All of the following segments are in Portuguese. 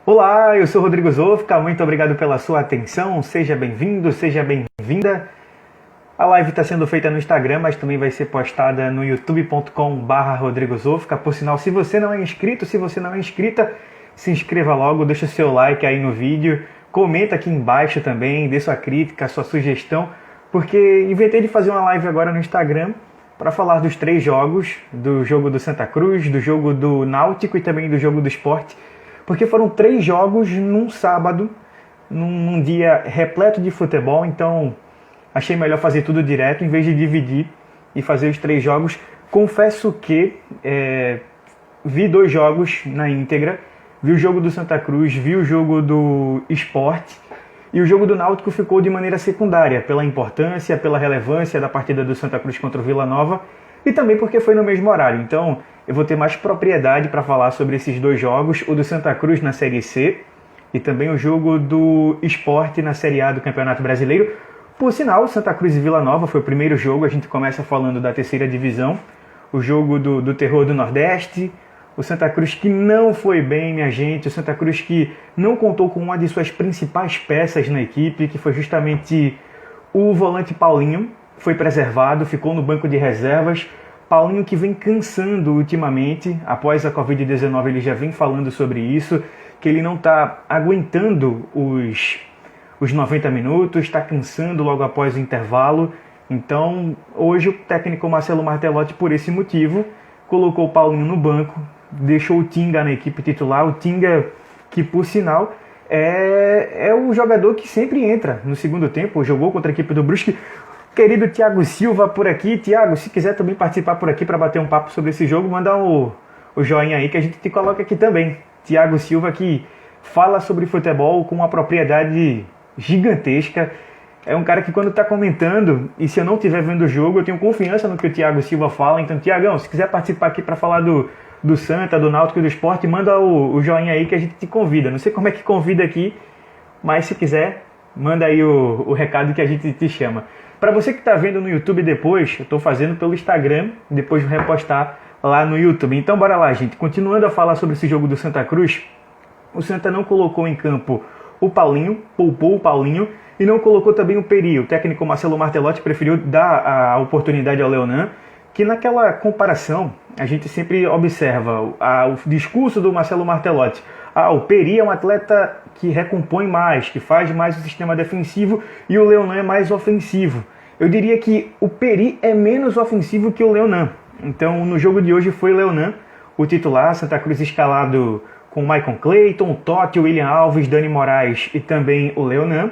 Olá, eu sou Rodrigo Zofka, muito obrigado pela sua atenção, seja bem-vindo, seja bem-vinda. A live está sendo feita no Instagram, mas também vai ser postada no youtube.com/Rodrigo Zofka. Por sinal, se você não é inscrito, se você não é inscrita, se inscreva logo, deixa o seu like aí no vídeo, comenta aqui embaixo também, dê sua crítica, sua sugestão, porque inventei de fazer uma live agora no Instagram para falar dos 3 jogos, do jogo do Santa Cruz, do jogo do Náutico e também do jogo do Sport, porque foram 3 jogos num sábado, num dia repleto de futebol, então achei melhor fazer tudo direto em vez de dividir e fazer os 3 jogos. Confesso que vi 2 jogos na íntegra, vi o jogo do Santa Cruz, vi o jogo do Sport, e o jogo do Náutico ficou de maneira secundária, pela importância, pela relevância da partida do Santa Cruz contra o Vila Nova, e também porque foi no mesmo horário. Então eu vou ter mais propriedade para falar sobre esses 2 jogos, o do Santa Cruz na Série C e também o jogo do Sport na Série A do Campeonato Brasileiro. Por sinal, Santa Cruz e Vila Nova foi o primeiro jogo, a gente começa falando da terceira divisão, o jogo do terror do Nordeste, o Santa Cruz que não foi bem, minha gente, o Santa Cruz que não contou com uma de suas principais peças na equipe, que foi justamente o volante Paulinho, foi preservado, ficou no banco de reservas. Paulinho que vem cansando ultimamente, após a Covid-19 ele já vem falando sobre isso, que ele não está aguentando os 90 minutos, está cansando logo após o intervalo. Então hoje o técnico Marcelo Martelotti, por esse motivo, colocou o Paulinho no banco, deixou o Tinga na equipe titular, o Tinga que por sinal é o jogador que sempre entra no segundo tempo, jogou contra a equipe do Brusque. Querido Thiago Silva por aqui. Thiago, se quiser também participar por aqui para bater um papo sobre esse jogo, manda o joinha aí que a gente te coloca aqui também. Thiago Silva que fala sobre futebol com uma propriedade gigantesca. É um cara que quando está comentando, e se eu não estiver vendo o jogo, eu tenho confiança no que o Thiago Silva fala. Então, Thiagão, se quiser participar aqui para falar do Santa, do Náutico e do Sport, manda o joinha aí que a gente te convida. Não sei como é que convida aqui, mas se quiser, manda aí o recado que a gente te chama. Para você que está vendo no YouTube depois, eu estou fazendo pelo Instagram, depois vou repostar lá no YouTube. Então bora lá, gente. Continuando a falar sobre esse jogo do Santa Cruz, o Santa não colocou em campo o Paulinho, poupou o Paulinho, e não colocou também o Peri. O técnico Marcelo Martelotti preferiu dar a oportunidade ao Leonan, que naquela comparação a gente sempre observa o discurso do Marcelo Martelotti. O Peri é um atleta que recompõe mais, que faz mais o sistema defensivo, e o Leonan é mais ofensivo. Eu diria que o Peri é menos ofensivo que o Leonan. Então no jogo de hoje foi Leonan o titular, Santa Cruz escalado com Maicon Clayton, Totti, William Alves, Dani Moraes e também o Leonan,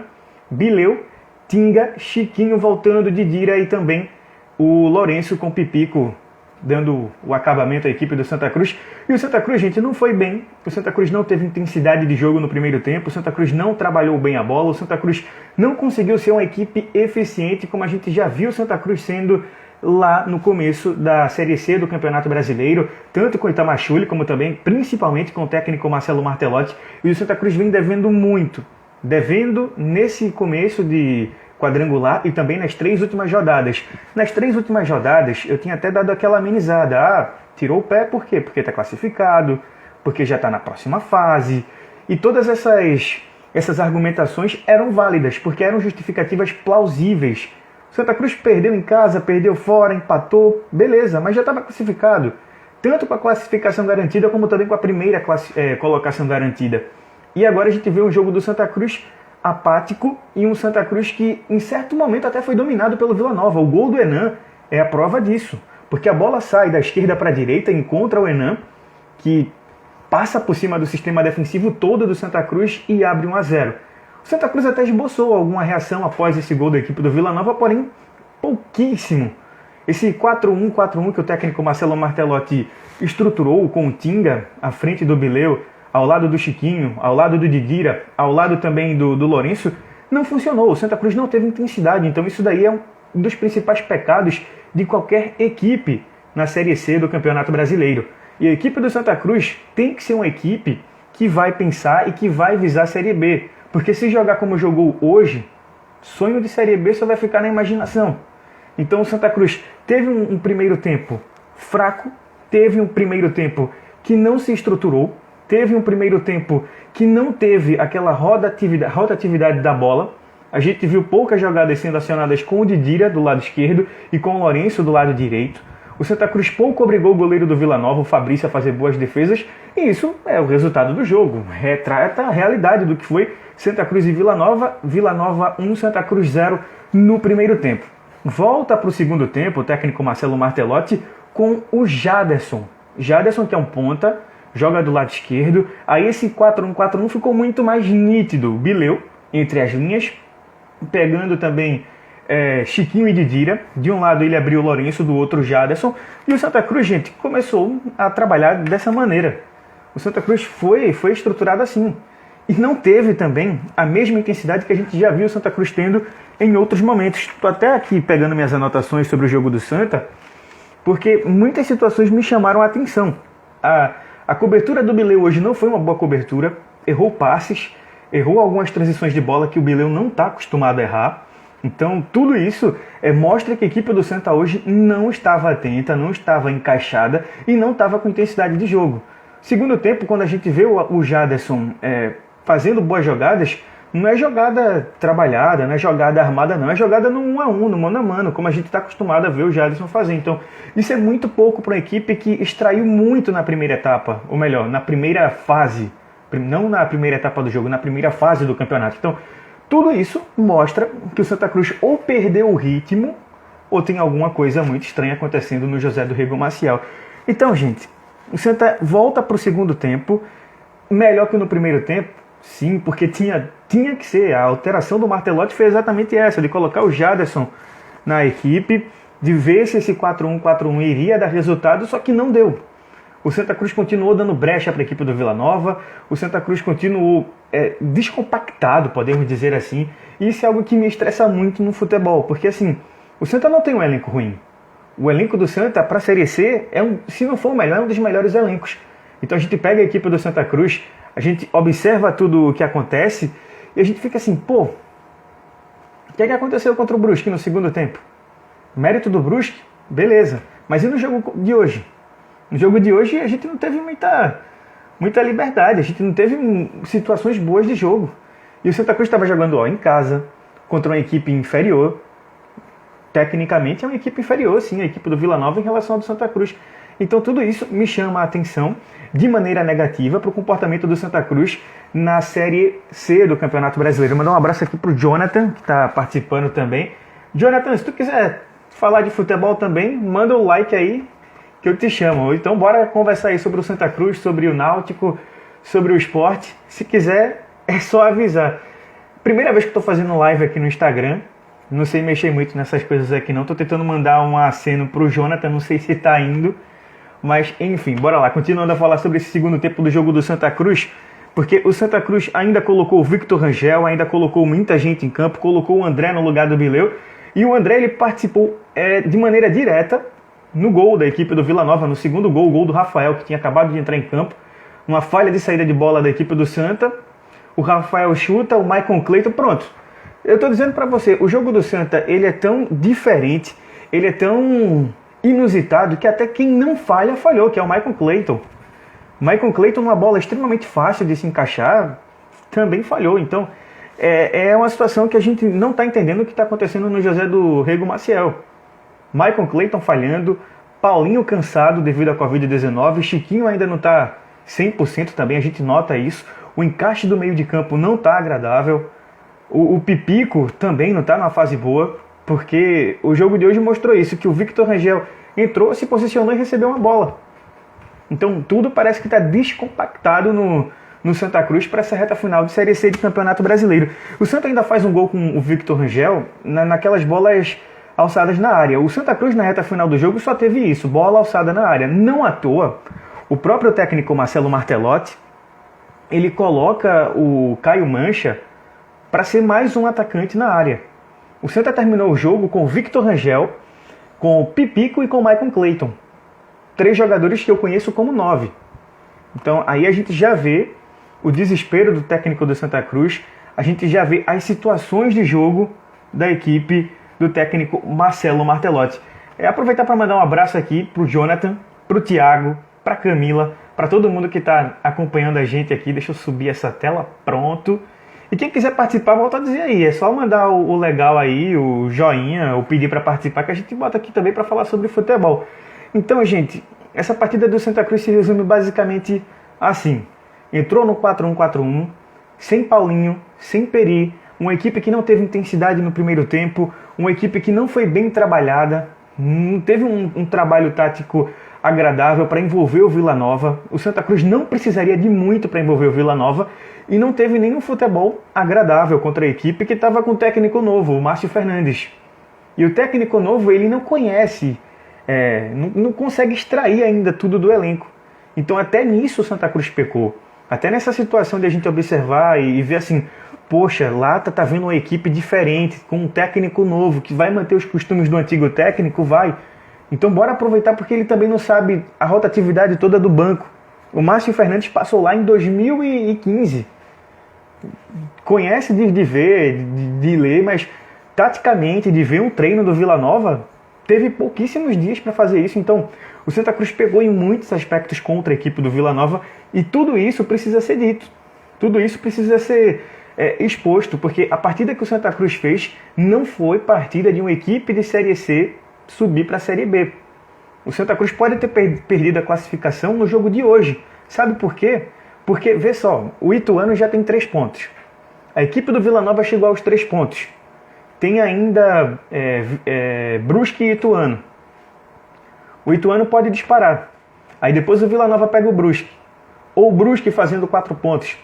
Bileu, Tinga, Chiquinho voltando de Didira e também o Lourenço com Pipico dando o acabamento à equipe do Santa Cruz. E o Santa Cruz, gente, não foi bem. O Santa Cruz não teve intensidade de jogo no primeiro tempo. O Santa Cruz não trabalhou bem a bola. O Santa Cruz não conseguiu ser uma equipe eficiente, como a gente já viu o Santa Cruz sendo lá no começo da Série C do Campeonato Brasileiro, tanto com o Itamachule, como também, principalmente, com o técnico Marcelo Martelotti. E o Santa Cruz vem devendo muito. Devendo nesse começo de quadrangular e também nas 3 últimas rodadas. Nas 3 últimas rodadas, eu tinha até dado aquela amenizada. Tirou o pé por quê? Porque está classificado, porque já está na próxima fase. E todas essas argumentações eram válidas, porque eram justificativas plausíveis. Santa Cruz perdeu em casa, perdeu fora, empatou, beleza, mas já estava classificado. Tanto com a classificação garantida, como também com a primeira colocação garantida. E agora a gente vê um jogo do Santa Cruz apático e um Santa Cruz que em certo momento até foi dominado pelo Vila Nova. O gol do Henan é a prova disso, porque a bola sai da esquerda para a direita, encontra o Henan, que passa por cima do sistema defensivo todo do Santa Cruz e abre 1-0. O Santa Cruz até esboçou alguma reação após esse gol da equipe do Vila Nova, porém pouquíssimo. Esse 4-1, 4-1 que o técnico Marcelo Martelotti estruturou com o Tinga à frente do Bileu, ao lado do Chiquinho, ao lado do Didira, ao lado também do Lourenço, não funcionou. O Santa Cruz não teve intensidade, então isso daí é um dos principais pecados de qualquer equipe na Série C do Campeonato Brasileiro. E a equipe do Santa Cruz tem que ser uma equipe que vai pensar e que vai visar a Série B. Porque se jogar como jogou hoje, sonho de Série B só vai ficar na imaginação. Então o Santa Cruz teve um primeiro tempo fraco, teve um primeiro tempo que não se estruturou, teve um primeiro tempo que não teve aquela rotatividade da bola. A gente viu poucas jogadas sendo acionadas com o Didira do lado esquerdo e com o Lourenço do lado direito. O Santa Cruz pouco obrigou o goleiro do Vila Nova, o Fabrício, a fazer boas defesas, e isso é o resultado do jogo. Retrata a realidade do que foi Santa Cruz e Vila Nova. Vila Nova 1, Santa Cruz 0 no primeiro tempo. Volta para o segundo tempo o técnico Marcelo Martelotti com o Jaderson. Jaderson, que é um ponta, joga do lado esquerdo. Aí esse 4-1-4-1 ficou muito mais nítido. Bileu entre as linhas, pegando também Chiquinho e Didira. De um lado ele abriu o Lourenço, do outro o Jaderson. E o Santa Cruz, gente, começou a trabalhar dessa maneira. O Santa Cruz foi estruturado assim. E não teve também a mesma intensidade que a gente já viu o Santa Cruz tendo em outros momentos. Estou até aqui pegando minhas anotações sobre o jogo do Santa, porque muitas situações me chamaram a atenção. A cobertura do Bileu hoje não foi uma boa cobertura, errou passes, errou algumas transições de bola que o Bileu não está acostumado a errar. Então tudo isso mostra que a equipe do Santa hoje não estava atenta, não estava encaixada e não estava com intensidade de jogo. Segundo tempo, quando a gente vê o Jaderson fazendo boas jogadas, não é jogada trabalhada, não é jogada armada não, é jogada no 1 a 1, no mano a mano, como a gente está acostumado a ver o Jaderson fazer. Então isso é muito pouco para uma equipe que extraiu muito na primeira etapa, ou melhor, na primeira fase, não na primeira etapa do jogo, na primeira fase do campeonato. Então tudo isso mostra que o Santa Cruz ou perdeu o ritmo, ou tem alguma coisa muito estranha acontecendo no José do Rego Maciel. Então, gente, o Santa volta para o segundo tempo, melhor que no primeiro tempo. Sim, porque tinha que ser. A alteração do Martelotti foi exatamente essa, de colocar o Jaderson na equipe, de ver se esse 4-1-4-1 iria dar resultado, só que não deu. O Santa Cruz continuou dando brecha para a equipe do Vila Nova, o Santa Cruz continuou descompactado, podemos dizer assim, e isso é algo que me estressa muito no futebol, porque assim, o Santa não tem um elenco ruim. O elenco do Santa, para a Série C, se não for o melhor, é um dos melhores elencos. Então a gente pega a equipe do Santa Cruz, a gente observa tudo o que acontece e a gente fica assim, pô, o que aconteceu contra o Brusque no segundo tempo? Mérito do Brusque? Beleza. Mas e no jogo de hoje? No jogo de hoje a gente não teve muita liberdade, a gente não teve situações boas de jogo. E o Santa Cruz estava jogando em casa, contra uma equipe inferior. Tecnicamente é uma equipe inferior, sim, a equipe do Vila Nova em relação ao do Santa Cruz. Então tudo isso me chama a atenção de maneira negativa para o comportamento do Santa Cruz na Série C do Campeonato Brasileiro. Mandar um abraço aqui para o Jonathan, que está participando também. Jonathan, se tu quiser falar de futebol também, manda o like aí que eu te chamo. Então bora conversar aí sobre o Santa Cruz, sobre o Náutico, sobre o esporte. Se quiser, é só avisar. Primeira vez que estou fazendo live aqui no Instagram, não sei mexer muito nessas coisas aqui não. Estou tentando mandar um aceno para o Jonathan, não sei se está indo. Mas, enfim, bora lá. Continuando a falar sobre esse segundo tempo do jogo do Santa Cruz, porque o Santa Cruz ainda colocou o Victor Rangel, ainda colocou muita gente em campo, colocou o André no lugar do Bileu, e o André ele participou de maneira direta no gol da equipe do Vila Nova, no segundo gol, o gol do Rafael, que tinha acabado de entrar em campo, uma falha de saída de bola da equipe do Santa, o Rafael chuta, o Maicon Cleiton, pronto. Eu estou dizendo para você, o jogo do Santa, ele é tão diferente, ele é tão inusitado, que até quem não falha, falhou, que é o Maicon Cleiton. Maicon Cleiton, numa bola extremamente fácil de se encaixar, também falhou. Então, é uma situação que a gente não está entendendo o que está acontecendo no José do Rego Maciel. Maicon Cleiton falhando, Paulinho cansado devido à Covid-19, Chiquinho ainda não está 100% também, a gente nota isso. O encaixe do meio de campo não está agradável. O Pipico também não está numa fase boa, porque o jogo de hoje mostrou isso, que o Victor Rangel entrou, se posicionou e recebeu uma bola. Então tudo parece que está descompactado no Santa Cruz para essa reta final de Série C de Campeonato Brasileiro. O Santa ainda faz um gol com o Victor Rangel naquelas bolas alçadas na área. O Santa Cruz na reta final do jogo só teve isso, bola alçada na área. Não à toa, o próprio técnico Marcelo Martelotti, ele coloca o Caio Mancha para ser mais um atacante na área. O Santa terminou o jogo com o Victor Rangel, com o Pipico e com o Maicon Cleiton. 3 jogadores que eu conheço como 9. Então aí a gente já vê o desespero do técnico do Santa Cruz, a gente já vê as situações de jogo da equipe do técnico Marcelo Martelotti. Aproveitar para mandar um abraço aqui para o Jonathan, para o Thiago, para a Camila, para todo mundo que está acompanhando a gente aqui. Deixa eu subir essa tela, pronto. E quem quiser participar, volta a dizer aí, é só mandar o legal aí, o joinha, ou pedir para participar, que a gente bota aqui também para falar sobre futebol. Então, gente, essa partida do Santa Cruz se resume basicamente assim. Entrou no 4-1-4-1, sem Paulinho, sem Peri, uma equipe que não teve intensidade no primeiro tempo, uma equipe que não foi bem trabalhada, não teve um trabalho tático agradável para envolver o Vila Nova. O Santa Cruz não precisaria de muito para envolver o Vila Nova e não teve nenhum futebol agradável contra a equipe que estava com um técnico novo, o Márcio Fernandes. E o técnico novo, ele não conhece, não consegue extrair ainda tudo do elenco. Então até nisso o Santa Cruz pecou. Até nessa situação de a gente observar e ver assim, poxa, lá tá vendo uma equipe diferente, com um técnico novo, que vai manter os costumes do antigo técnico, vai. Então bora aproveitar, porque ele também não sabe a rotatividade toda do banco. O Márcio Fernandes passou lá em 2015. Conhece de ver, de ler, mas taticamente, de ver um treino do Vila Nova, teve pouquíssimos dias para fazer isso. Então o Santa Cruz pegou em muitos aspectos contra a equipe do Vila Nova, e tudo isso precisa ser dito. Tudo isso precisa ser exposto, porque a partida que o Santa Cruz fez não foi partida de uma equipe de Série C subir para a Série B. O Santa Cruz pode ter perdido a classificação no jogo de hoje. Sabe por quê? Porque, vê só, o Ituano já tem 3 pontos. A equipe do Vila Nova chegou aos 3 pontos. Tem ainda Brusque e Ituano. O Ituano pode disparar. Aí depois o Vila Nova pega o Brusque. Ou o Brusque fazendo 4 pontos.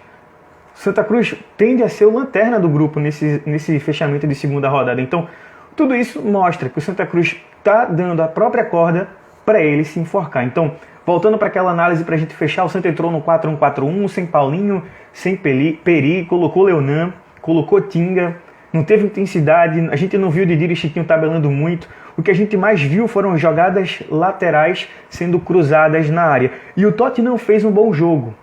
Santa Cruz tende a ser o lanterna do grupo nesse fechamento de segunda rodada. Então, tudo isso mostra que o Santa Cruz está dando a própria corda para ele se enforcar. Então, voltando para aquela análise para a gente fechar, o Santa entrou no 4-1-4-1, sem Paulinho, sem Peri, colocou Leonan, colocou Tinga, não teve intensidade, a gente não viu Didira e Chiquinho tabelando muito. O que a gente mais viu foram jogadas laterais sendo cruzadas na área. E o Totti não fez um bom jogo.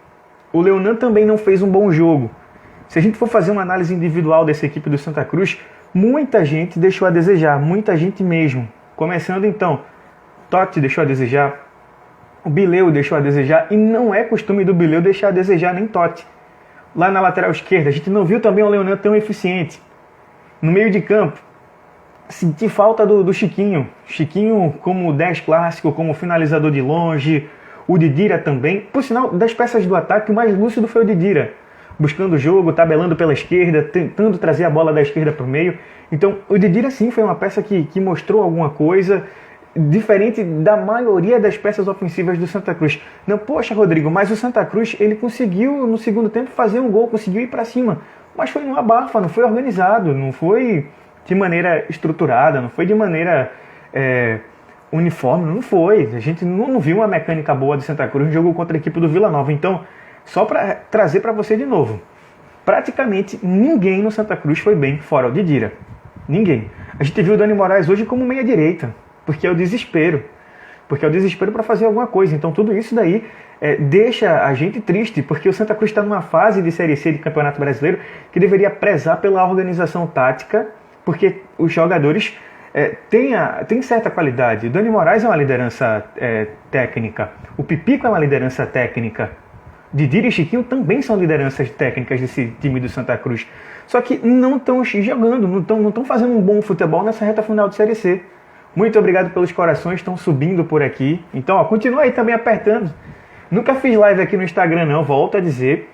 O Leonan também não fez um bom jogo. Se a gente for fazer uma análise individual dessa equipe do Santa Cruz, muita gente deixou a desejar, muita gente mesmo. Começando então, Totti deixou a desejar, o Bileu deixou a desejar, e não é costume do Bileu deixar a desejar nem Totti. Lá na lateral esquerda, a gente não viu também o Leonan tão eficiente. No meio de campo, senti falta do Chiquinho. Chiquinho como 10 clássico, como finalizador de longe, o Didira também. Por sinal, das peças do ataque, o mais lúcido foi o Didira. Buscando o jogo, tabelando pela esquerda, tentando trazer a bola da esquerda para o meio. Então, o Didira sim foi uma peça que mostrou alguma coisa diferente da maioria das peças ofensivas do Santa Cruz. Não, poxa, Rodrigo, mas o Santa Cruz ele conseguiu no segundo tempo fazer um gol, conseguiu ir para cima. Mas foi numa abafa, não foi organizado, não foi de maneira estruturada, não foi de maneira uniforme, não foi. A gente não viu uma mecânica boa do Santa Cruz no jogo contra a equipe do Vila Nova. Então, só para trazer para você de novo, praticamente ninguém no Santa Cruz foi bem fora o Didira. Ninguém. A gente viu o Dani Moraes hoje como meia-direita, porque é o desespero. Porque é o desespero para fazer alguma coisa. Então tudo isso daí deixa a gente triste, porque o Santa Cruz está numa fase de Série C de Campeonato Brasileiro que deveria prezar pela organização tática, porque os jogadores têm certa qualidade. O Dani Moraes é uma liderança técnica. O Pipico é uma liderança técnica. Didira e Chiquinho também são lideranças técnicas desse time do Santa Cruz. Só que não estão jogando, não estão fazendo um bom futebol nessa reta final de Série C. Muito obrigado pelos corações, estão subindo por aqui. Então, continua aí também apertando. Nunca fiz live aqui no Instagram não, volto a dizer.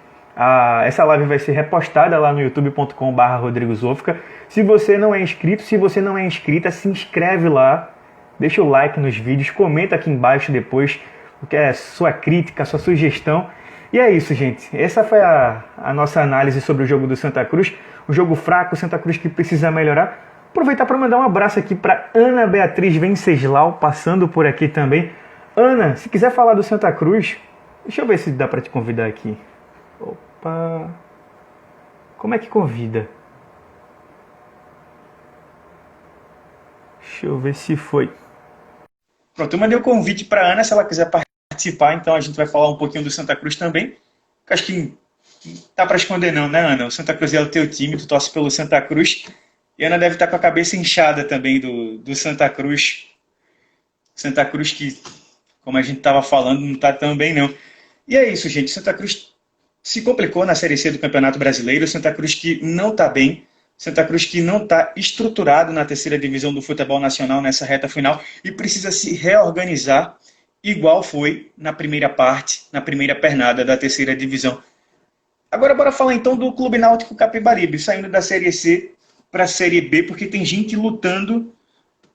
Essa live vai ser repostada lá no youtube.com/RodrigoZofka. Se você não é inscrito, se você não é inscrita, se inscreve lá. Deixa o like nos vídeos, comenta aqui embaixo depois o que é sua crítica, sua sugestão. E é isso, gente. Essa foi a nossa análise sobre o jogo do Santa Cruz. Um jogo fraco, o Santa Cruz que precisa melhorar. Aproveitar para mandar um abraço aqui para Ana Beatriz Venceslau, passando por aqui também. Ana, se quiser falar do Santa Cruz, deixa eu ver se dá para te convidar aqui. Opa! Como é que convida? Deixa eu ver se foi. Pronto, eu mandei o convite para Ana, se ela quiser participar, então a gente vai falar um pouquinho do Santa Cruz também. Acho que não dá para esconder não, né, Ana? O Santa Cruz é o teu time, tu torce pelo Santa Cruz. E a Ana deve estar com a cabeça inchada também do Santa Cruz. Santa Cruz que, como a gente estava falando, não está tão bem não. E é isso, gente. Santa Cruz se complicou na Série C do Campeonato Brasileiro. Santa Cruz que não está bem. Santa Cruz que não está estruturado na terceira divisão do futebol nacional nessa reta final e precisa se reorganizar igual foi na primeira parte, na primeira pernada da terceira divisão. Agora bora falar então do Clube Náutico Capibaribe, saindo da Série C para a Série B, porque tem gente lutando.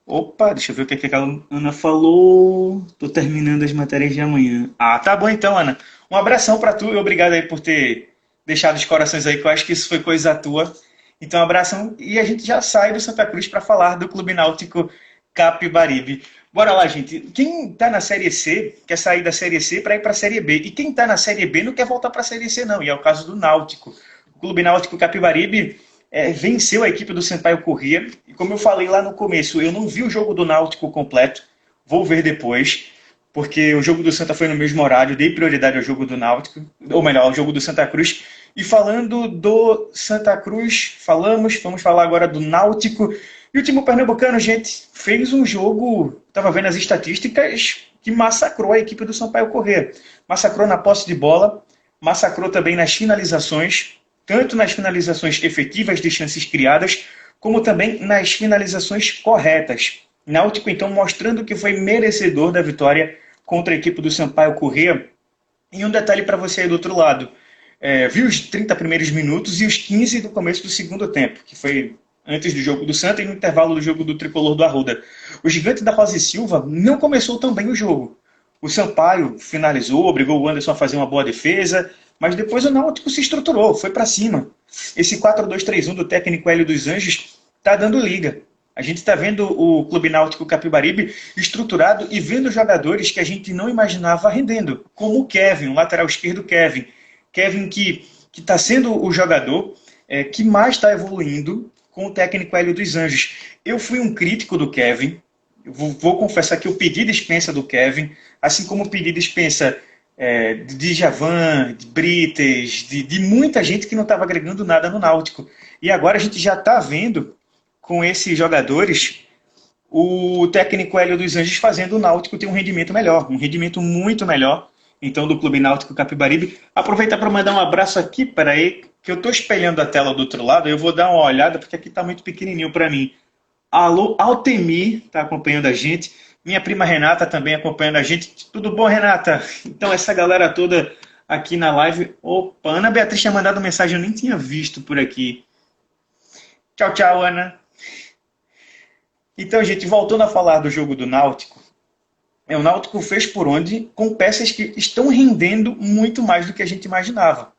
Opa, deixa eu ver o que a Ana falou. Tô terminando as matérias de amanhã. Ah, tá bom então, Ana. Um abração para tu e obrigado aí por ter deixado os corações aí, que eu acho que isso foi coisa tua. Então, um abração e a gente já sai do Santa Cruz para falar do Clube Náutico Capibaribe. Bora lá, gente. Quem está na Série C quer sair da Série C para ir para a Série B. E quem está na Série B não quer voltar para a Série C, não. E é o caso do Náutico. O Clube Náutico Capibaribe venceu a equipe do Sampaio Corrêa. E como eu falei lá no começo, eu não vi o jogo do Náutico completo. Vou ver depois. Porque o jogo do Santa foi no mesmo horário. Dei prioridade ao jogo do Náutico. Ou melhor, ao jogo do Santa Cruz. E falando do Santa Cruz, vamos falar agora do Náutico. E o time pernambucano, gente, fez um jogo, estava vendo as estatísticas, que massacrou a equipe do Sampaio Corrêa. Massacrou na posse de bola, massacrou também nas finalizações, tanto nas finalizações efetivas de chances criadas, como também nas finalizações corretas. Náutico, então, mostrando que foi merecedor da vitória contra a equipe do Sampaio Corrêa. E um detalhe para você aí do outro lado. Vi os 30 primeiros minutos e os 15 do começo do segundo tempo, que foi antes do jogo do Santa e no intervalo do jogo do Tricolor do Arruda. O gigante da Rosa e Silva não começou tão bem o jogo. O Sampaio finalizou, obrigou o Anderson a fazer uma boa defesa, mas depois o Náutico se estruturou, foi para cima. Esse 4-2-3-1 do técnico Hélio dos Anjos está dando liga. A gente está vendo o Clube Náutico Capibaribe estruturado e vendo jogadores que a gente não imaginava rendendo, como o Kevin, o lateral esquerdo Kevin. Kevin que está sendo o jogador que mais está evoluindo com o técnico Hélio dos Anjos. Eu fui um crítico do Kevin, vou confessar que eu pedi dispensa do Kevin, assim como pedi dispensa de Djavan, de Brites, de muita gente que não estava agregando nada no Náutico. E agora a gente já está vendo com esses jogadores o técnico Hélio dos Anjos fazendo o Náutico ter um rendimento melhor, um rendimento muito melhor, então, do Clube Náutico Capibaribe. Aproveitar para mandar um abraço aqui, peraí, que eu estou espelhando a tela do outro lado, eu vou dar uma olhada, porque aqui está muito pequenininho para mim. Alô, Altemir está acompanhando a gente, minha prima Renata também acompanhando a gente. Tudo bom, Renata? Então, essa galera toda aqui na live. Opa, Ana Beatriz tinha mandado mensagem, eu nem tinha visto por aqui. Tchau, tchau, Ana. Então, gente, voltando a falar do jogo do Náutico, o Náutico fez por onde com peças que estão rendendo muito mais do que a gente imaginava.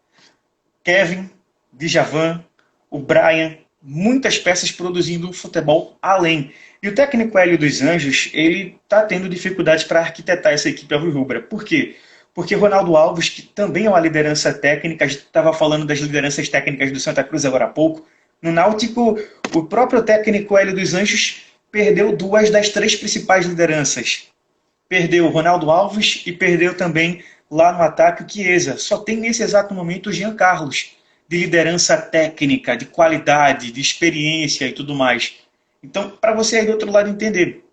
Kevin, Djavan, o Brian, muitas peças produzindo um futebol além. E o técnico Hélio dos Anjos, ele está tendo dificuldades para arquitetar essa equipe alvirrubra. Por quê? Porque Ronaldo Alves, que também é uma liderança técnica, a gente estava falando das lideranças técnicas do Santa Cruz agora há pouco, no Náutico, o próprio técnico Hélio dos Anjos perdeu 2 das 3 principais lideranças. Perdeu o Ronaldo Alves e perdeu também lá no ataque o Chiesa. Só tem nesse exato momento o Jean Carlos, de liderança técnica, de qualidade, de experiência e tudo mais. Então, para você aí do outro lado entender,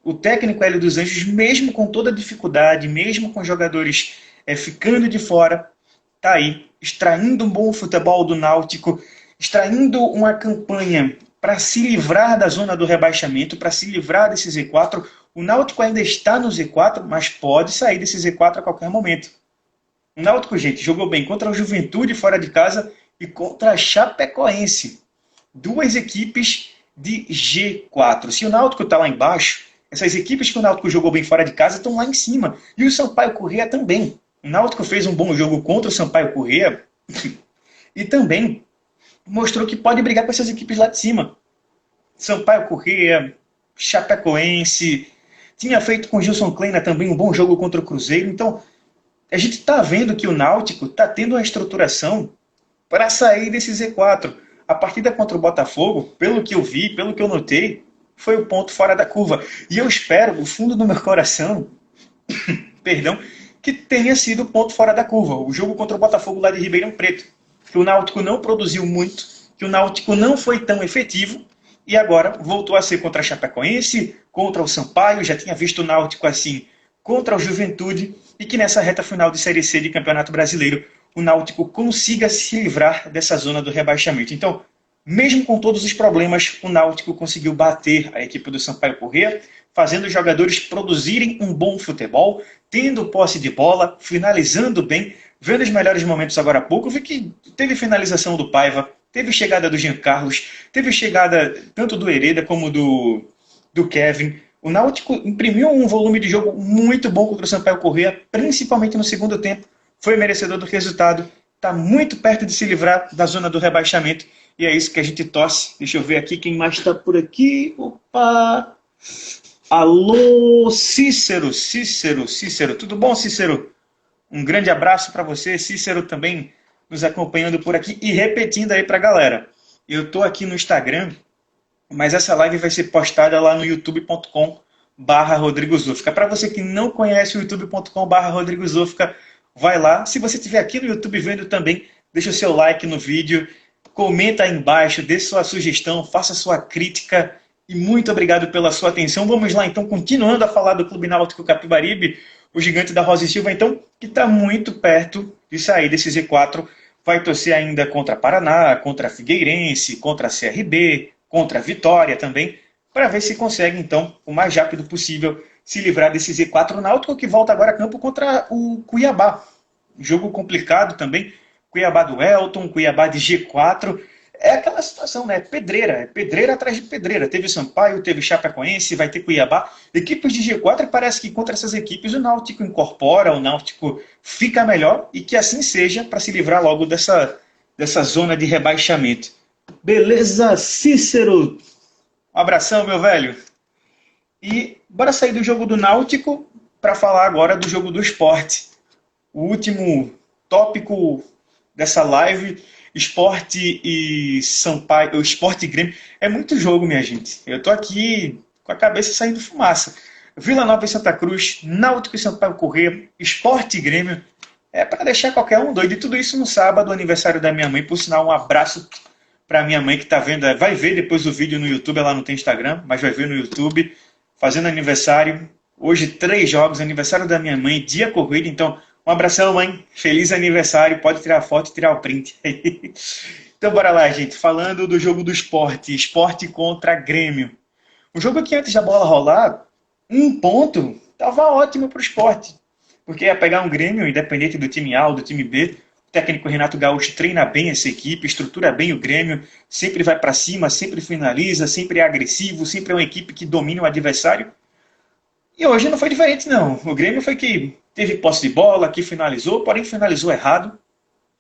o técnico Hélio dos Anjos, mesmo com toda a dificuldade, mesmo com jogadores ficando de fora, está aí, extraindo um bom futebol do Náutico, extraindo uma campanha para se livrar da zona do rebaixamento, para se livrar desse Z4. O Náutico ainda está no Z4, mas pode sair desse Z4 a qualquer momento. O Náutico, gente, jogou bem contra a Juventude fora de casa e contra a Chapecoense. 2 equipes de G4. Se o Náutico está lá embaixo, essas equipes que o Náutico jogou bem fora de casa estão lá em cima. E o Sampaio Corrêa também. O Náutico fez um bom jogo contra o Sampaio Corrêa e também mostrou que pode brigar com essas equipes lá de cima. Sampaio Corrêa, Chapecoense, tinha feito com o Gilson Kleina também um bom jogo contra o Cruzeiro. Então, a gente está vendo que o Náutico está tendo uma estruturação para sair desse Z4. A partida contra o Botafogo, pelo que eu vi, pelo que eu notei, foi o ponto fora da curva. E eu espero, do fundo do meu coração, perdão, que tenha sido o ponto fora da curva. O jogo contra o Botafogo lá de Ribeirão Preto. Que o Náutico não produziu muito, que o Náutico não foi tão efetivo, e agora voltou a ser contra a Chapecoense, contra o Sampaio. Já tinha visto o Náutico assim contra o Juventude e que nessa reta final de Série C de Campeonato Brasileiro o Náutico consiga se livrar dessa zona do rebaixamento. Então, mesmo com todos os problemas, o Náutico conseguiu bater a equipe do Sampaio Corrêa, fazendo os jogadores produzirem um bom futebol, tendo posse de bola, finalizando bem, vendo os melhores momentos agora há pouco. Eu vi que teve finalização do Paiva, teve chegada do Jean Carlos, teve chegada tanto do Hereda como do Kevin. O Náutico imprimiu um volume de jogo muito bom contra o Sampaio Corrêa, principalmente no segundo tempo. Foi merecedor do resultado, está muito perto de se livrar da zona do rebaixamento, e é isso que a gente torce. Deixa eu ver aqui quem mais está por aqui. Opa! Alô, Cícero, tudo bom, Cícero? Um grande abraço para você, Cícero também nos acompanhando por aqui e repetindo aí para a galera. Eu estou aqui no Instagram, mas essa live vai ser postada lá no youtube.com/Rodrigo Zufka. Para você que não conhece o youtube.com/Rodrigo Zufka, vai lá. Se você estiver aqui no YouTube vendo também, deixa o seu like no vídeo, comenta aí embaixo, dê sua sugestão, faça sua crítica e muito obrigado pela sua atenção. Vamos lá então, continuando a falar do Clube Náutico Capibaribe, o gigante da Rosa e Silva, então, que está muito perto de sair desse Z4, vai torcer ainda contra Paraná, contra Figueirense, contra CRB, contra Vitória também, para ver se consegue então, o mais rápido possível, se livrar desse Z4. Náutico que volta agora a campo contra o Cuiabá. Jogo complicado também. Cuiabá do Elton, Cuiabá de G4. É aquela situação, né? É pedreira atrás de pedreira. Teve Sampaio, teve Chapecoense, vai ter Cuiabá. Equipes de G4, parece que contra essas equipes o Náutico incorpora, o Náutico fica melhor e que assim seja para se livrar logo dessa zona de rebaixamento. Beleza, Cícero? Um abração, meu velho. E bora sair do jogo do Náutico para falar agora do jogo do Sport. O último tópico dessa live, Sport e Sampaio, Sport e Grêmio. É muito jogo, minha gente. Eu tô aqui com a cabeça saindo fumaça. Vila Nova e Santa Cruz, Náutico e Sampaio Corrêa, Sport e Grêmio. É para deixar qualquer um doido. E tudo isso no sábado, aniversário da minha mãe. Por sinal, um abraço para minha mãe que tá vendo. Vai ver depois o vídeo no YouTube. Ela não tem Instagram, mas vai ver no YouTube. Fazendo aniversário. Hoje 3 jogos, aniversário da minha mãe, dia corrido. Então, um abração, mãe. Feliz aniversário. Pode tirar foto e tirar o print. Então, bora lá, gente. Falando do jogo do Sport. Sport contra Grêmio. O jogo que antes da bola rolar, 1 ponto, tava ótimo pro Sport. Porque ia pegar um Grêmio, independente do time A ou do time B. O técnico Renato Gaúcho treina bem essa equipe, estrutura bem o Grêmio, sempre vai para cima, sempre finaliza, sempre é agressivo, sempre é uma equipe que domina o adversário. E hoje não foi diferente, não. O Grêmio foi que teve posse de bola, que finalizou, porém finalizou errado.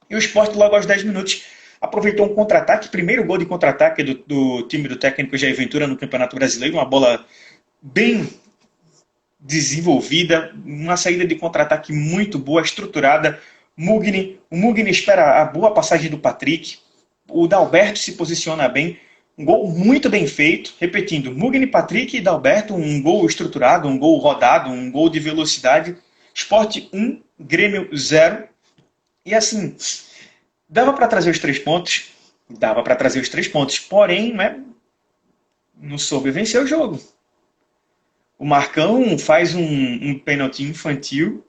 E o Sport, logo aos 10 minutos, aproveitou um contra-ataque, primeiro gol de contra-ataque do time do técnico Jair Ventura no Campeonato Brasileiro, uma bola bem desenvolvida, uma saída de contra-ataque muito boa, estruturada. O Mugni espera a boa passagem do Patrick, o Dalberto se posiciona bem, um gol muito bem feito, repetindo, Mugni, Patrick e Dalberto, um gol estruturado, um gol rodado, um gol de velocidade. Sport 1, Grêmio 0, e assim, dava para trazer os 3 pontos, porém, né, não soube vencer o jogo. O Marcão faz um pênalti infantil,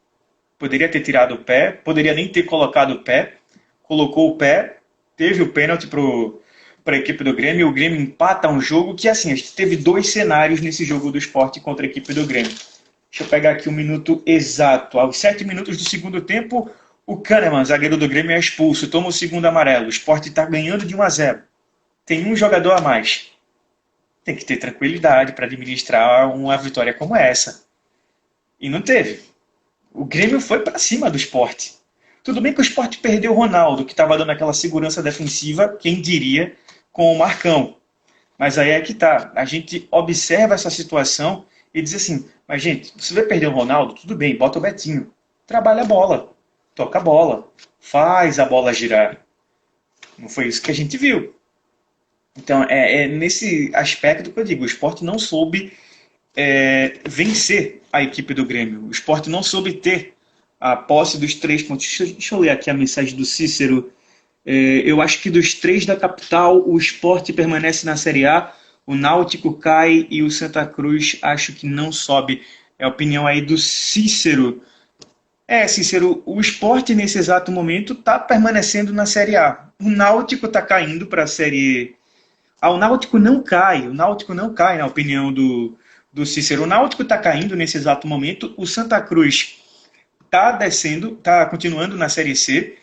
poderia ter tirado o pé, poderia nem ter colocado o pé, colocou o pé, teve o pênalti para a equipe do Grêmio, o Grêmio empata um jogo que, assim, a gente teve 2 cenários nesse jogo do Sport contra a equipe do Grêmio. Deixa eu pegar aqui o minuto exato. Aos 7 minutos do segundo tempo, o Kahneman, zagueiro do Grêmio, é expulso, toma o segundo amarelo. O Sport está ganhando de 1-0. Tem um jogador a mais. Tem que ter tranquilidade para administrar uma vitória como essa. E não teve. O Grêmio foi para cima do Sport. Tudo bem que o Sport perdeu o Ronaldo, que estava dando aquela segurança defensiva, quem diria, com o Marcão. Mas aí é que tá. A gente observa essa situação e diz assim, mas gente, você vai perder o Ronaldo? Tudo bem, bota o Betinho. Trabalha a bola, toca a bola, faz a bola girar. Não foi isso que a gente viu. Então, é nesse aspecto que eu digo, o Sport não soube vencer a equipe do Grêmio. O Sport não soube ter a posse dos 3 pontos. Deixa eu ler aqui a mensagem do Cícero. Eu acho que dos 3 da capital, o Sport permanece na Série A, o Náutico cai e o Santa Cruz acho que não sobe. É a opinião aí do Cícero. Cícero, o Sport nesse exato momento está permanecendo na Série A. O Náutico está caindo para a Série E. O Náutico não cai, na opinião do Cícero. O Náutico está caindo nesse exato momento, o Santa Cruz está descendo, está continuando na Série C,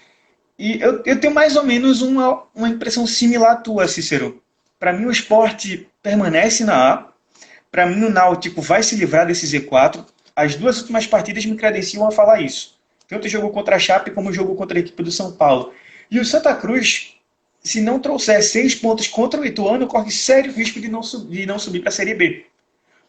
e eu tenho mais ou menos uma impressão similar à tua, Cícero. Para mim o Sport permanece na A, para mim o Náutico vai se livrar desse Z4, as duas últimas partidas me credenciam a falar isso, tanto o jogo contra a Chape como o jogo contra a equipe do São Paulo. E o Santa Cruz, se não trouxer 6 pontos contra o Ituano, corre sério risco de não subir para a Série B.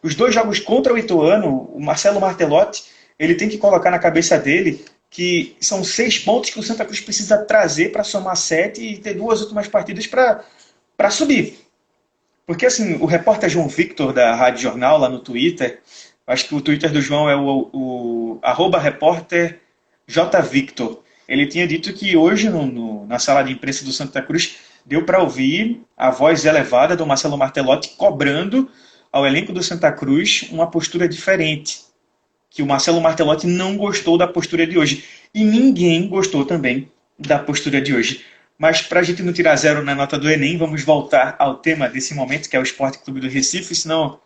Os 2 jogos contra o Ituano, o Marcelo Martelotti, ele tem que colocar na cabeça dele que são 6 pontos que o Santa Cruz precisa trazer para somar 7 e ter 2 últimas partidas para subir. Porque assim, o repórter João Victor da Rádio Jornal, lá no Twitter, acho que o Twitter do João é o @repórterjvictor. Ele tinha dito que hoje, na sala de imprensa do Santa Cruz, deu para ouvir a voz elevada do Marcelo Martelotti cobrando ao elenco do Santa Cruz uma postura diferente. Que o Marcelo Martelotti não gostou da postura de hoje. E ninguém gostou também da postura de hoje. Mas para a gente não tirar 0 na nota do Enem, vamos voltar ao tema desse momento, que é o Esporte Clube do Recife, senão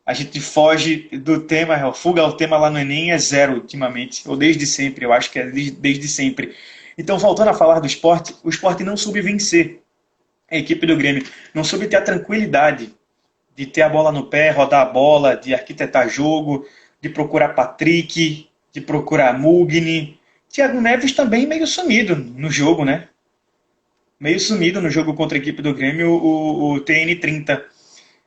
a gente foge do tema, fuga ao tema lá no Enem, é 0 ultimamente, ou desde sempre, eu acho que é desde sempre. Então, voltando a falar do esporte, o esporte não soube vencer a equipe do Grêmio, não soube ter a tranquilidade de ter a bola no pé, rodar a bola, de arquitetar jogo, de procurar Patrick, de procurar Mugni. Thiago Neves também meio sumido no jogo, né? Meio sumido no jogo contra a equipe do Grêmio, o TN30.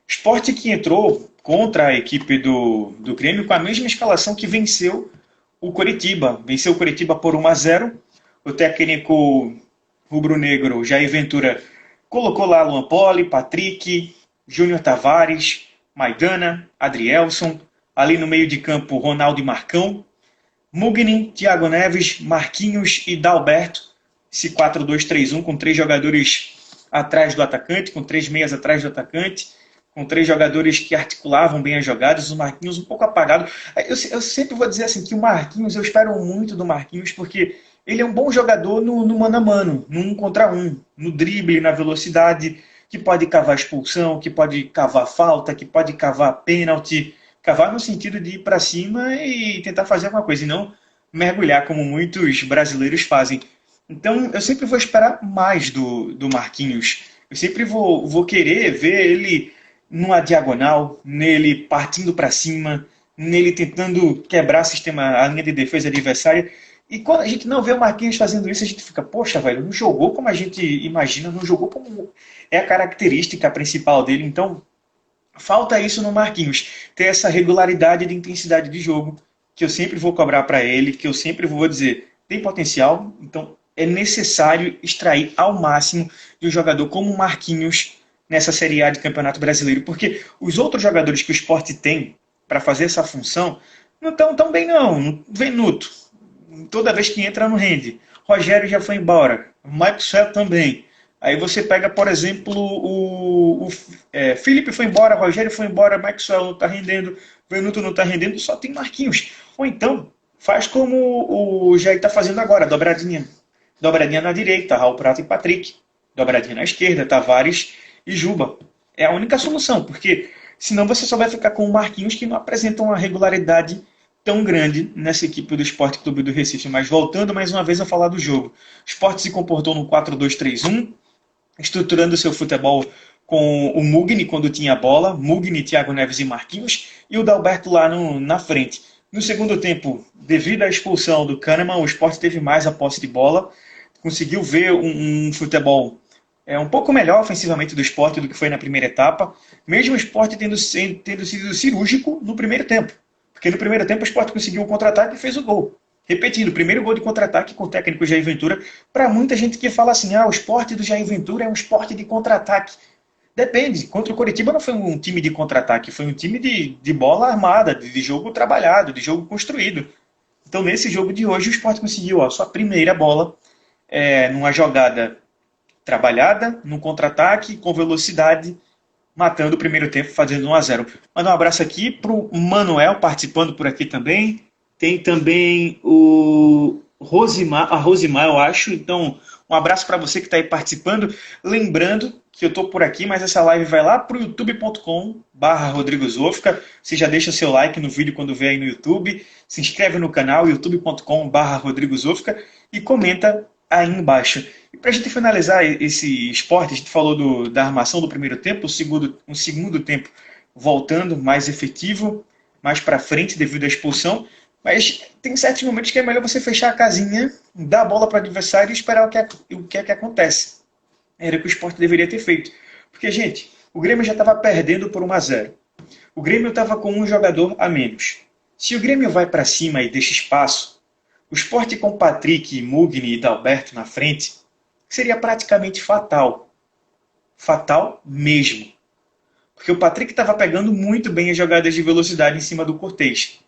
Sport que entrou contra a equipe do Grêmio com a mesma escalação que venceu o Coritiba. Venceu o Coritiba por 1-0. O técnico rubro-negro Jair Ventura colocou lá Luan Poli, Patrick, Júnior Tavares, Maidana, Adrielson. Ali no meio de campo, Ronaldo e Marcão. Mugni, Thiago Neves, Marquinhos e Dalberto. Esse 4-2-3-1 com 3 jogadores atrás do atacante, com 3 meias atrás do atacante, com 3 jogadores que articulavam bem as jogadas, o Marquinhos um pouco apagado. Eu sempre vou dizer assim que o Marquinhos, eu espero muito do Marquinhos, porque ele é um bom jogador no mano a mano, no 1 contra 1, no drible, na velocidade, que pode cavar expulsão, que pode cavar falta, que pode cavar pênalti, cavar no sentido de ir para cima e tentar fazer alguma coisa, e não mergulhar como muitos brasileiros fazem. Então, eu sempre vou esperar mais do Marquinhos. Eu sempre vou querer ver ele numa diagonal, nele partindo para cima, nele tentando quebrar a linha de defesa adversária. E quando a gente não vê o Marquinhos fazendo isso, a gente fica, poxa, velho, não jogou como a gente imagina, não jogou como é a característica principal dele. Então, falta isso no Marquinhos, ter essa regularidade de intensidade de jogo, que eu sempre vou cobrar para ele, que eu sempre vou dizer, tem potencial, então é necessário extrair ao máximo de um jogador como o Marquinhos nessa Série A de Campeonato Brasileiro, porque os outros jogadores que o Sport tem para fazer essa função não estão tão bem não. Venuto, toda vez que entra não rende. Rogério já foi embora, Maxwell também. Aí você pega, por exemplo, Felipe foi embora, Rogério foi embora, Maxwell não está rendendo, Venuto não está rendendo, só tem Marquinhos. Ou então, faz como o Jair está fazendo agora, dobradinha. Dobradinha na direita, Raul Prata e Patrick. Dobradinha na esquerda, Tavares e Juba. É a única solução, porque senão você só vai ficar com o Marquinhos, que não apresenta uma regularidade tão grande nessa equipe do Sport Clube do Recife. Mas voltando mais uma vez a falar do jogo. O Sport se comportou no 4-2-3-1, estruturando seu futebol com o Mugni quando tinha a bola, Mugni, Thiago Neves e Marquinhos, e o Dalberto lá na frente. No segundo tempo, devido à expulsão do Kahneman, o Sport teve mais a posse de bola, conseguiu ver um futebol um pouco melhor ofensivamente do Sport do que foi na primeira etapa, mesmo o Sport tendo sido cirúrgico no primeiro tempo. Porque no primeiro tempo o Sport conseguiu um contra-ataque e fez o gol. Repetindo, o primeiro gol de contra-ataque com o técnico Jair Ventura, para muita gente que fala assim, o Sport do Jair Ventura é um esporte de contra-ataque. Depende, contra o Coritiba não foi um time de contra-ataque, foi um time de bola armada, de jogo trabalhado, de jogo construído. Então nesse jogo de hoje o Sport conseguiu a sua primeira bola numa jogada trabalhada, num contra-ataque, com velocidade, matando o primeiro tempo, fazendo 1-0. Manda um abraço aqui para o Manuel, participando por aqui também. Tem também a Rosimar, eu acho. Então, um abraço para você que está aí participando. Lembrando que eu estou por aqui, mas essa live vai lá para o youtube.com/Rodrigo Zofka. Você já deixa o seu like no vídeo quando vê aí no YouTube. Se inscreve no canal youtube.com/Rodrigo Zofka e comenta aí embaixo. E para a gente finalizar esse esporte, a gente falou da armação do primeiro tempo, um segundo tempo voltando mais efetivo, mais para frente devido à expulsão. Mas tem certos momentos que é melhor você fechar a casinha, dar a bola para o adversário e esperar o que é que acontece. Era o que o Sport deveria ter feito. Porque, gente, o Grêmio já estava perdendo por 1-0. O Grêmio estava com um jogador a menos. Se o Grêmio vai para cima e deixa espaço, o Sport com Patrick, Mugni e Dalberto na frente seria praticamente fatal. Fatal mesmo. Porque o Patrick estava pegando muito bem as jogadas de velocidade em cima do Cortez.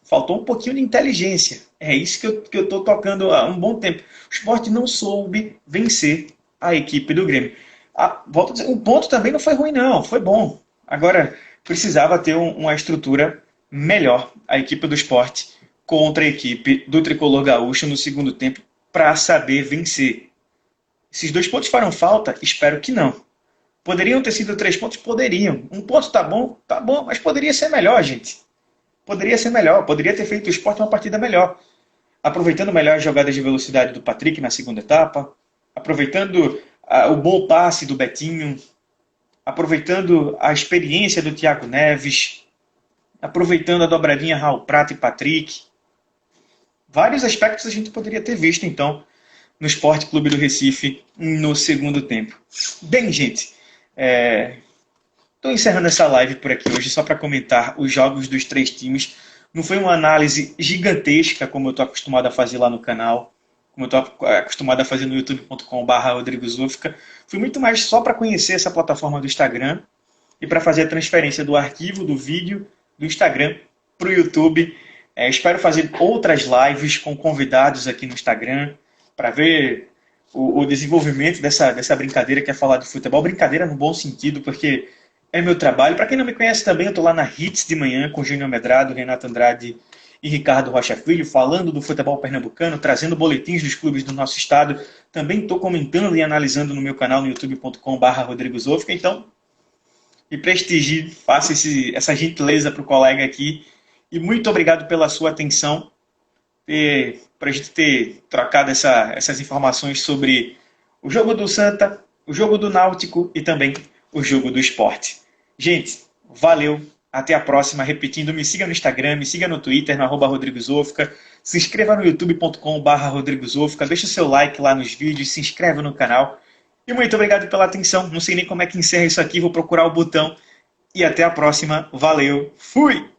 Faltou um pouquinho de inteligência. É isso que eu estou tocando há um bom tempo. O Sport não soube vencer a equipe do Grêmio. Volto a dizer, o ponto também não foi ruim, não. Foi bom. Agora, precisava ter uma estrutura melhor, a equipe do Sport, contra a equipe do Tricolor Gaúcho no segundo tempo, para saber vencer. Esses 2 pontos farão falta? Espero que não. Poderiam ter sido 3 pontos? Poderiam. 1 ponto tá bom, mas poderia ser melhor, gente. Poderia ser melhor, poderia ter feito o Sport uma partida melhor. Aproveitando melhor as jogadas de velocidade do Patrick na segunda etapa, aproveitando o bom passe do Betinho, aproveitando a experiência do Thiago Neves, aproveitando a dobradinha Raul Prata e Patrick. Vários aspectos a gente poderia ter visto, então, no Sport Clube do Recife no segundo tempo. Bem, gente, estou encerrando essa live por aqui hoje só para comentar os jogos dos 3 times. Não foi uma análise gigantesca, como eu estou acostumado a fazer lá no canal, como eu estou acostumado a fazer no youtube.com/Rodrigo Zofka. Fui muito mais só para conhecer essa plataforma do Instagram e para fazer a transferência do arquivo, do vídeo, do Instagram para o YouTube. Espero fazer outras lives com convidados aqui no Instagram para ver o desenvolvimento dessa brincadeira que é falar de futebol. Brincadeira no bom sentido, porque é meu trabalho. Para quem não me conhece também, eu estou lá na Hits de manhã com Júnior Medrado, Renato Andrade e Ricardo Rocha Filho, falando do futebol pernambucano, trazendo boletins dos clubes do nosso estado. Também estou comentando e analisando no meu canal no youtube.com/Rodrigo Zofka. Então, me prestigie, faça essa gentileza para o colega aqui. E muito obrigado pela sua atenção, para a gente ter trocado essas informações sobre o jogo do Santa, o jogo do Náutico e também o jogo do Sport. Gente, valeu, até a próxima. Repetindo, me siga no Instagram, me siga no Twitter, no @Rodrigo Zofka, se inscreva no youtube.com/Rodrigo Zofka, deixa o seu like lá nos vídeos, se inscreva no canal. E muito obrigado pela atenção. Não sei nem como é que encerra isso aqui, vou procurar o botão. E até a próxima. Valeu, fui!